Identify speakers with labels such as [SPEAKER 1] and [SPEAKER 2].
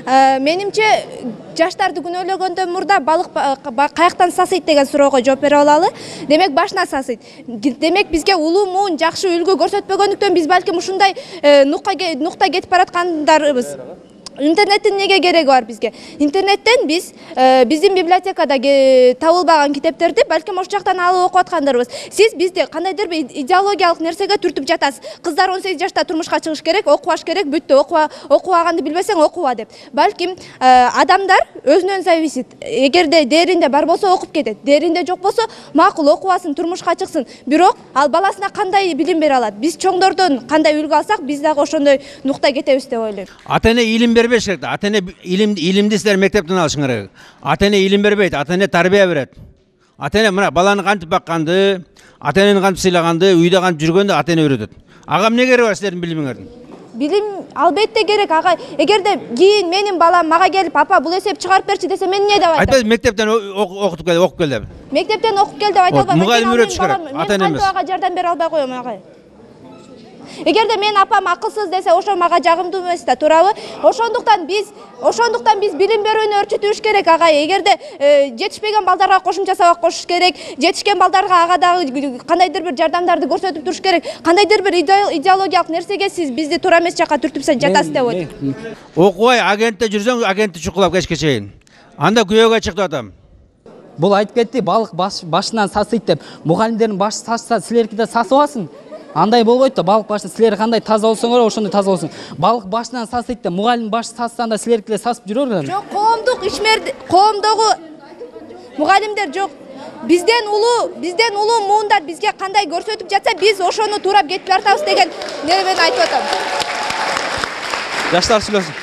[SPEAKER 1] Менимче жаштарды күнөөлөгөндөн мурда балык каяктан сасыйт деген суроого жооп бере алалы. Демек башынан сасыйт. Демек бизге улуу муун жакшы үлгү көрсөтпөгөндүктөн биз балким ушундай нукта кетип бараткандарбыз. Интернеттин неге кереги бар бизге? Интернеттен биз биздин библиотекада табылбаган китептерди балким ошол жактан алып окуп аткандарбыз. Сиз бизди кандайдыр бир идеологиялык нерсеге түртүп жатасыз. Кыздар 18 жашта турмушка чыгыш керек, окубаш керек, бүттү, окубаганды билбесең окуба деп. Балким адамдар өзүнөн зависит. Эгерде дээринде бар болсо окуп кетет, дээринде жок болсо макул окубасын, турмушка чыксын. Бирок ал баласына кандай билим бере алат? Биз чоңдордон кандай үлгү алсак, биз дагы ошондой нукта кетебиз деп ойлойм.
[SPEAKER 2] Ата-эне илим бербеш керек. Ата-эне илимди силер мектептен алышың керек. Ата-эне илим бербейт, ата-эне тарбия берет. Ата-эне мына баланы кантип бакканды, ата-энени кантип сыйлаганды, үйдө кантип жүргөндү ата-эне үйрөтөт. Ага эмне кереги бар силердин билимиңердин?
[SPEAKER 1] Билим албетте керек ага. Эгерде кийин менин балам мага келип, "Апа, бул эсеп чыгарып берчи" десе, мен эмне деп айтам?
[SPEAKER 2] Айтпайсың, мектептен окутуп кел деп.
[SPEAKER 1] Мектептен окуп кел деп айта албайм.
[SPEAKER 2] Мугалим үйрөтүш керек, ата-эне эмес.
[SPEAKER 1] Мен ага жардам бере албай коем ага. Эгерде мен апам акылсыз десе, ошо мага жагымдуу эмес да, туурабы? Ошондуктан биз билим берүүнү өрчүтүш керек ага. Эгерде жетишпеген балдарга кошумча сабак кошуш керек, жетишкен балдарга ага дагы кандайдыр бир жардамдарды көрсөтүп туруш керек. Кандайдыр бир идеологиялык нерсеге сиз бизди туура эмес жакка түртүп жатасыз деп ойлойм.
[SPEAKER 2] Окубай агентте жүрсөң, агентти чукулап кечке чейин. Анда күбөгө чыктып атам.
[SPEAKER 3] Бул айтып кетти, балык башынан сасыйт деп. Мугалимдердин башы сасса, силерки да сасып аласың. Андай болбойт да, балык башынан силер кандай таза болсоңор, ошондой таза болсуң. Балык башынан сасыйт деп, мугалим башы сассанда силерки да сасып жүрөрлөр.
[SPEAKER 1] Жок, коомдогу мугалимдер жок. Бизден улуу муундар бизге кандай көрсөтүп жатса, биз ошону туурап кетип баратабыз деген нерсени айтып атам.
[SPEAKER 4] Жаштар сүйлөсүн.